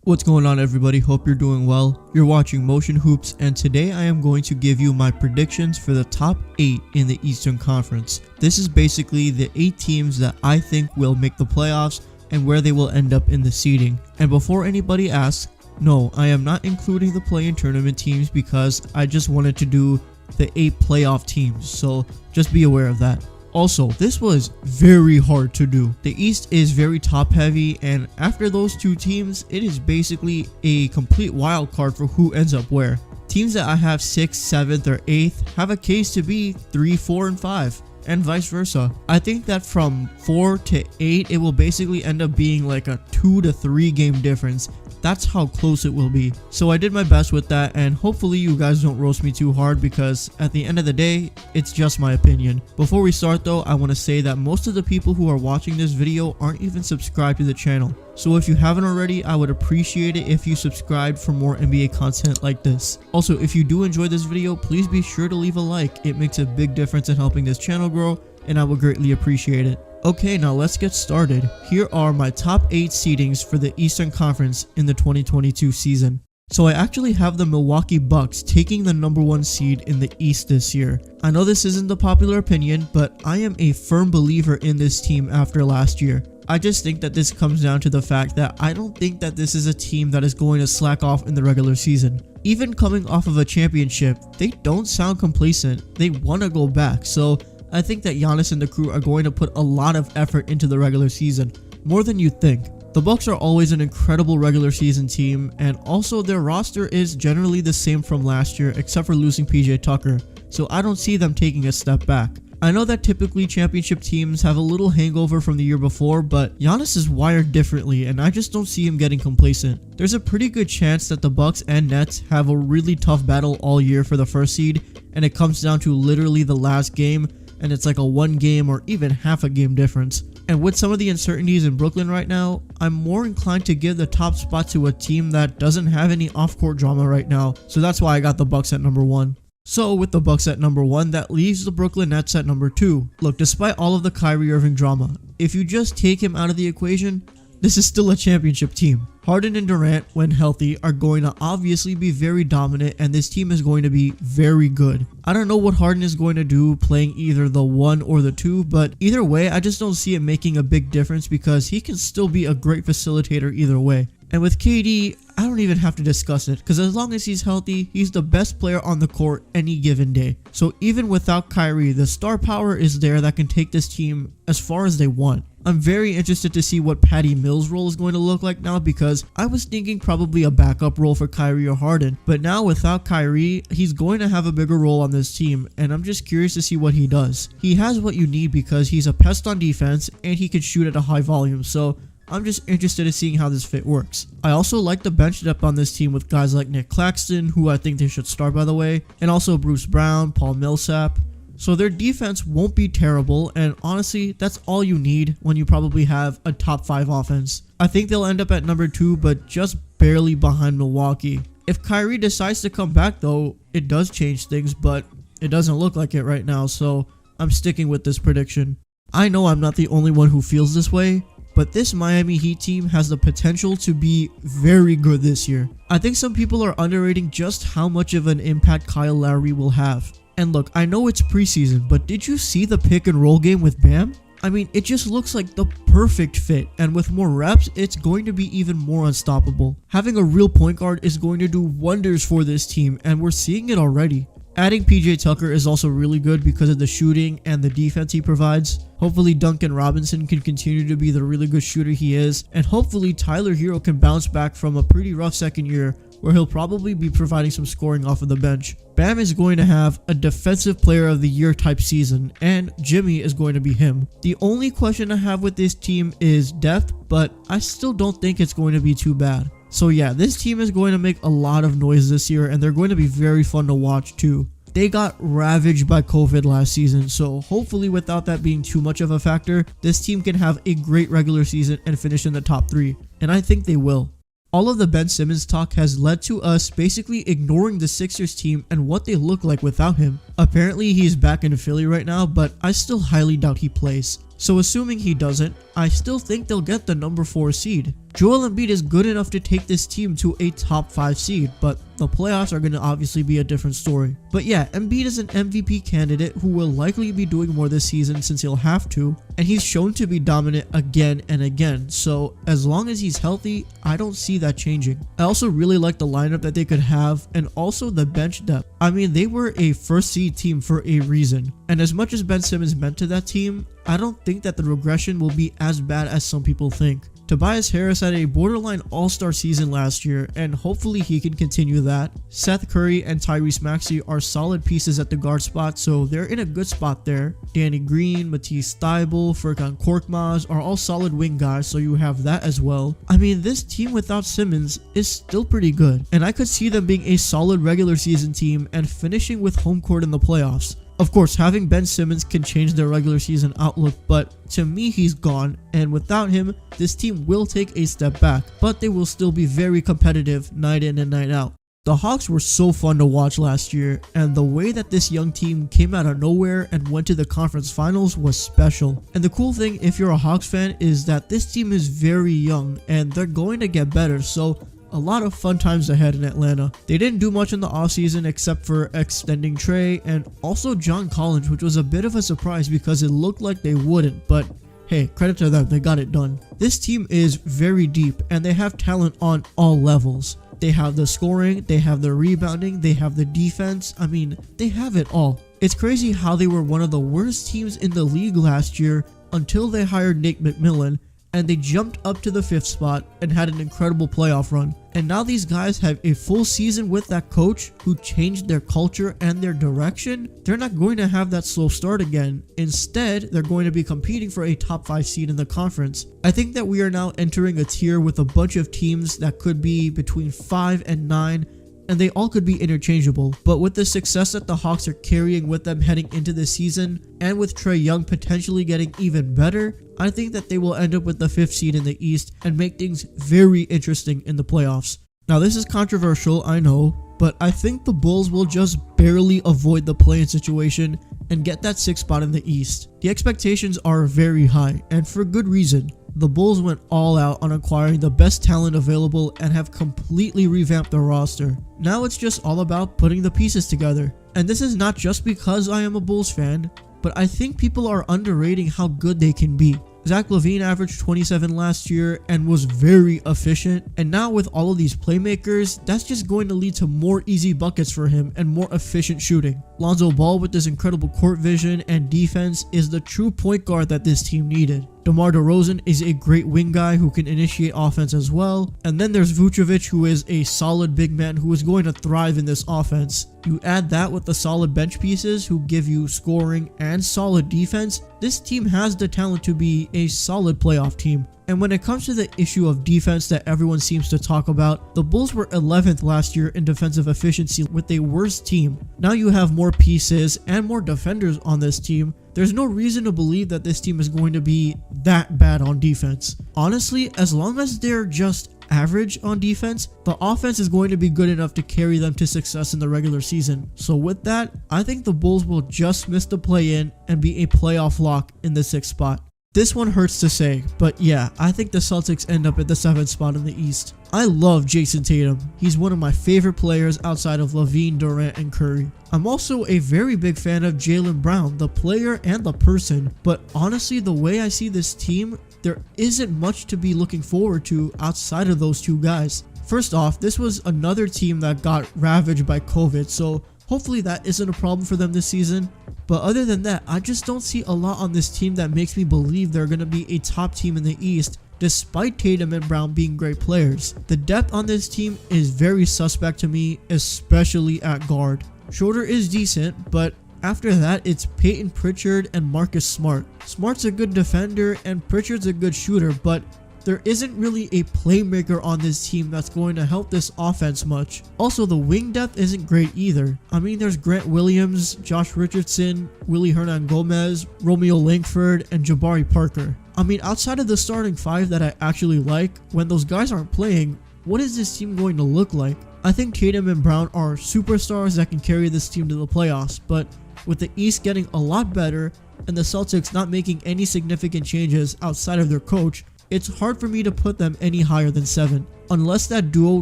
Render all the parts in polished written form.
What's going on, everybody? Hope you're doing well. You're watching Motion Hoops, and today I am going to give you my predictions for the top 8 in the Eastern Conference. This is basically the 8 teams that I think will make the playoffs and where they will end up in the seeding. And before anybody asks, no, I am not including the play-in tournament teams because I just wanted to do the 8 playoff teams, so just be aware of that. Also, this was very hard to do. The East is very top heavy, and after those 2 teams, it is basically a complete wild card for who ends up where. Teams that I have 6th, 7th, or 8th have a case to be 3, 4, and 5, and vice versa. I think that from 4 to 8, it will basically end up being like a 2 to 3 game difference. That's how close it will be. So I did my best with that, and hopefully you guys don't roast me too hard because at the end of the day, it's just my opinion. Before we start though, I want to say that most of the people who are watching this video aren't even subscribed to the channel. So if you haven't already, I would appreciate it if you subscribe for more NBA content like this. Also, if you do enjoy this video, please be sure to leave a like. It makes a big difference in helping this channel grow, and I would greatly appreciate it. Okay, now let's get started. Here are my top 8 seedings for the Eastern Conference in the 2022 season. So I actually have the Milwaukee Bucks taking the number 1 seed in the East this year. I know this isn't the popular opinion, but I am a firm believer in this team after last year. I just think that this comes down to the fact that I don't think that this is a team that is going to slack off in the regular season. Even coming off of a championship, they don't sound complacent. They want to go back, so I think that Giannis and the crew are going to put a lot of effort into the regular season, more than you think. The Bucks are always an incredible regular season team, and also their roster is generally the same from last year except for losing PJ Tucker, so I don't see them taking a step back. I know that typically championship teams have a little hangover from the year before, but Giannis is wired differently and I just don't see him getting complacent. There's a pretty good chance that the Bucks and Nets have a really tough battle all year for the first seed, and it comes down to literally the last game, and it's like a 1 game or even half a game difference. And with some of the uncertainties in Brooklyn right now, I'm more inclined to give the top spot to a team that doesn't have any off-court drama right now, so that's why I got the Bucks at number 1. So with the Bucks at number 1, that leaves the Brooklyn Nets at number 2. Look, despite all of the Kyrie Irving drama, if you just take him out of the equation, this is still a championship team. Harden and Durant, when healthy, are going to obviously be very dominant, and this team is going to be very good. I don't know what Harden is going to do playing either the 1 or the 2, but either way, I just don't see it making a big difference because he can still be a great facilitator either way. And with KD, I don't even have to discuss it because as long as he's healthy, he's the best player on the court any given day. So even without Kyrie, the star power is there that can take this team as far as they want. I'm very interested to see what Patty Mills' role is going to look like now because I was thinking probably a backup role for Kyrie or Harden, but now without Kyrie, he's going to have a bigger role on this team, and I'm just curious to see what he does. He has what you need because he's a pest on defense and he can shoot at a high volume, so I'm just interested in seeing how this fit works. I also like the bench depth on this team with guys like Nick Claxton, who I think they should start by the way, and also Bruce Brown, Paul Millsap. So their defense won't be terrible, and honestly, that's all you need when you probably have a top 5 offense. I think they'll end up at number 2, but just barely behind Milwaukee. If Kyrie decides to come back though, it does change things, but it doesn't look like it right now, so I'm sticking with this prediction. I know I'm not the only one who feels this way, but this Miami Heat team has the potential to be very good this year. I think some people are underrating just how much of an impact Kyle Lowry will have. And look, I know it's preseason, but did you see the pick and roll game with Bam? I mean, it just looks like the perfect fit, and with more reps, it's going to be even more unstoppable. Having a real point guard is going to do wonders for this team, and we're seeing it already. Adding PJ Tucker is also really good because of the shooting and the defense he provides. Hopefully Duncan Robinson can continue to be the really good shooter he is, and hopefully Tyler Hero can bounce back from a pretty rough second year where he'll probably be providing some scoring off of the bench. Bam is going to have a defensive player of the year type season, and Jimmy is going to be him. The only question I have with this team is depth, but I still don't think it's going to be too bad. So yeah, this team is going to make a lot of noise this year, and they're going to be very fun to watch too. They got ravaged by COVID last season, so hopefully without that being too much of a factor, this team can have a great regular season and finish in the top 3, and I think they will. All of the Ben Simmons talk has led to us basically ignoring the Sixers team and what they look like without him. Apparently he's back in Philly right now, but I still highly doubt he plays. So assuming he doesn't, I still think they'll get the number 4 seed. Joel Embiid is good enough to take this team to a top 5 seed, but the playoffs are going to obviously be a different story. But yeah, Embiid is an MVP candidate who will likely be doing more this season since he'll have to, and he's shown to be dominant again and again, so as long as he's healthy, I don't see that changing. I also really like the lineup that they could have, and also the bench depth. I mean, they were a first seed team for a reason, and as much as Ben Simmons meant to that team, I don't think that the regression will be as bad as some people think. Tobias Harris had a borderline all-star season last year, and hopefully he can continue that. Seth Curry and Tyrese Maxey are solid pieces at the guard spot, so they're in a good spot there. Danny Green, Matisse Thybulle, Furkan Korkmaz are all solid wing guys, so you have that as well. I mean, this team without Simmons is still pretty good, and I could see them being a solid regular season team and finishing with home court in the playoffs. Of course, having Ben Simmons can change their regular season outlook, but to me he's gone, and without him, this team will take a step back, but they will still be very competitive night in and night out. The Hawks were so fun to watch last year, and the way that this young team came out of nowhere and went to the conference finals was special. And the cool thing, if you're a Hawks fan, is that this team is very young and they're going to get better, so a lot of fun times ahead in Atlanta. They didn't do much in the offseason except for extending Trey and also John Collins, which was a bit of a surprise because it looked like they wouldn't, but hey, credit to them, they got it done. This team is very deep and they have talent on all levels. They have the scoring, they have the rebounding, they have the defense. I mean, they have it all. It's crazy how they were one of the worst teams in the league last year until they hired Nate McMillan, and they jumped up to the 5th spot and had an incredible playoff run. And now these guys have a full season with that coach who changed their culture and their direction. They're not going to have that slow start again. Instead, they're going to be competing for a top 5 seed in the conference. I think that we are now entering a tier with a bunch of teams that could be between 5 and 9, and they all could be interchangeable. But with the success that the Hawks are carrying with them heading into the season, and with Trae Young potentially getting even better, I think that they will end up with the 5th seed in the East and make things very interesting in the playoffs. Now this is controversial, I know, but I think the Bulls will just barely avoid the play-in situation and get that 6th spot in the East. The expectations are very high, and for good reason. The Bulls went all out on acquiring the best talent available and have completely revamped their roster. Now it's just all about putting the pieces together. And this is not just because I am a Bulls fan, but I think people are underrating how good they can be. Zach LaVine averaged 27 last year and was very efficient, and now with all of these playmakers, that's just going to lead to more easy buckets for him and more efficient shooting. Lonzo Ball with this incredible court vision and defense is the true point guard that this team needed. DeMar DeRozan is a great wing guy who can initiate offense as well. And then there's Vucevic, who is a solid big man who is going to thrive in this offense. You add that with the solid bench pieces who give you scoring and solid defense, this team has the talent to be a solid playoff team. And when it comes to the issue of defense that everyone seems to talk about, the Bulls were 11th last year in defensive efficiency with a worse team. Now you have more pieces and more defenders on this team. There's no reason to believe that this team is going to be that bad on defense. Honestly, as long as they're just average on defense, the offense is going to be good enough to carry them to success in the regular season. So with that, I think the Bulls will just miss the play-in and be a playoff lock in the 6th spot. This one hurts to say, but yeah, I think the Celtics end up at the 7th spot in the East. I love Jason Tatum. He's one of my favorite players outside of LaVine, Durant, and Curry. I'm also a very big fan of Jaylen Brown, the player and the person, but honestly, the way I see this team, there isn't much to be looking forward to outside of those two guys. First off, this was another team that got ravaged by COVID, so hopefully that isn't a problem for them this season. But other than that, I just don't see a lot on this team that makes me believe they're going to be a top team in the East, despite Tatum and Brown being great players. The depth on this team is very suspect to me, especially at guard. Schroeder is decent, but after that, it's Peyton Pritchard and Marcus Smart. Smart's a good defender and Pritchard's a good shooter, but there isn't really a playmaker on this team that's going to help this offense much. Also, the wing depth isn't great either. I mean, there's Grant Williams, Josh Richardson, Willie Hernan-Gomez, Romeo Langford, and Jabari Parker. I mean, outside of the starting 5 that I actually like, when those guys aren't playing, what is this team going to look like? I think Tatum and Brown are superstars that can carry this team to the playoffs, but with the East getting a lot better and the Celtics not making any significant changes outside of their coach, it's hard for me to put them any higher than 7. Unless that duo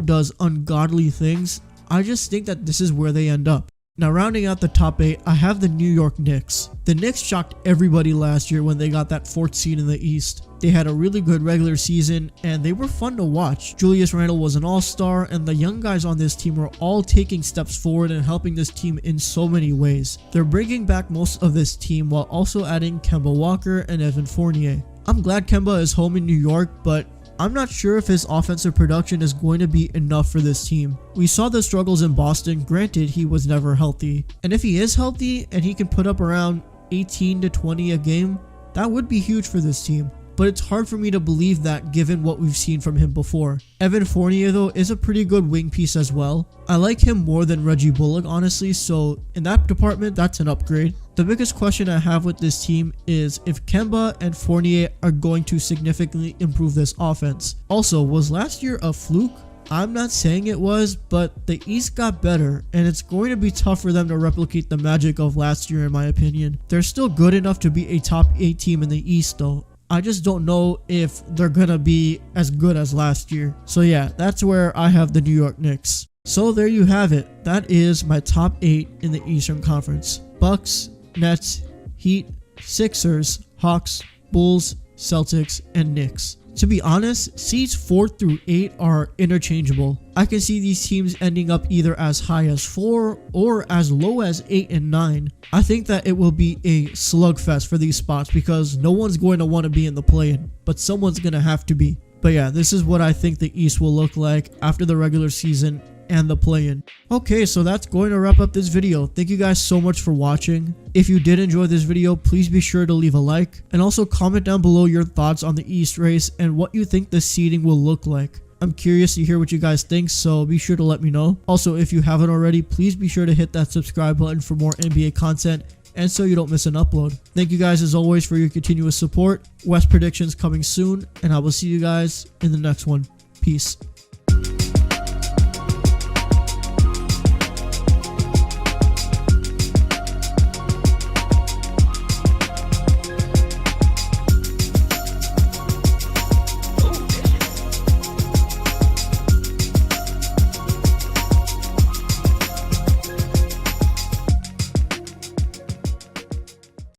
does ungodly things, I just think that this is where they end up. Now rounding out the top 8, I have the New York Knicks. The Knicks shocked everybody last year when they got that 4th seed in the East. They had a really good regular season and they were fun to watch. Julius Randle was an all-star and the young guys on this team are all taking steps forward and helping this team in so many ways. They're bringing back most of this team while also adding Kemba Walker and Evan Fournier. I'm glad Kemba is home in New York, but I'm not sure if his offensive production is going to be enough for this team. We saw the struggles in Boston, granted he was never healthy. And if he is healthy and he can put up around 18 to 20 a game, that would be huge for this team. But it's hard for me to believe that given what we've seen from him before. Evan Fournier though is a pretty good wing piece as well. I like him more than Reggie Bullock honestly, so in that department that's an upgrade. The biggest question I have with this team is if Kemba and Fournier are going to significantly improve this offense. Also, was last year a fluke? I'm not saying it was, but the East got better and it's going to be tough for them to replicate the magic of last year in my opinion. They're still good enough to be a top 8 team in the East though. I just don't know if they're gonna be as good as last year. So yeah, that's where I have the New York Knicks. So there you have it. That is my top 8 in the Eastern Conference. Bucks, Nets, Heat, Sixers, Hawks, Bulls, Celtics, and Knicks. To be honest, seeds 4 through 8 are interchangeable. I can see these teams ending up either as high as 4 or as low as 8 and 9. I think that it will be a slugfest for these spots because no one's going to want to be in the play-in, but someone's going to have to be. But yeah, this is what I think the East will look like after the regular season and the play-in. Okay, so that's going to wrap up this video. Thank you guys so much for watching. If you did enjoy this video, please be sure to leave a like and also comment down below your thoughts on the East race and what you think the seeding will look like. I'm curious to hear what you guys think, so be sure to let me know. Also, if you haven't already, please be sure to hit that subscribe button for more NBA content and so you don't miss an upload. Thank you guys as always for your continuous support. West predictions coming soon, and I will see you guys in the next one. Peace.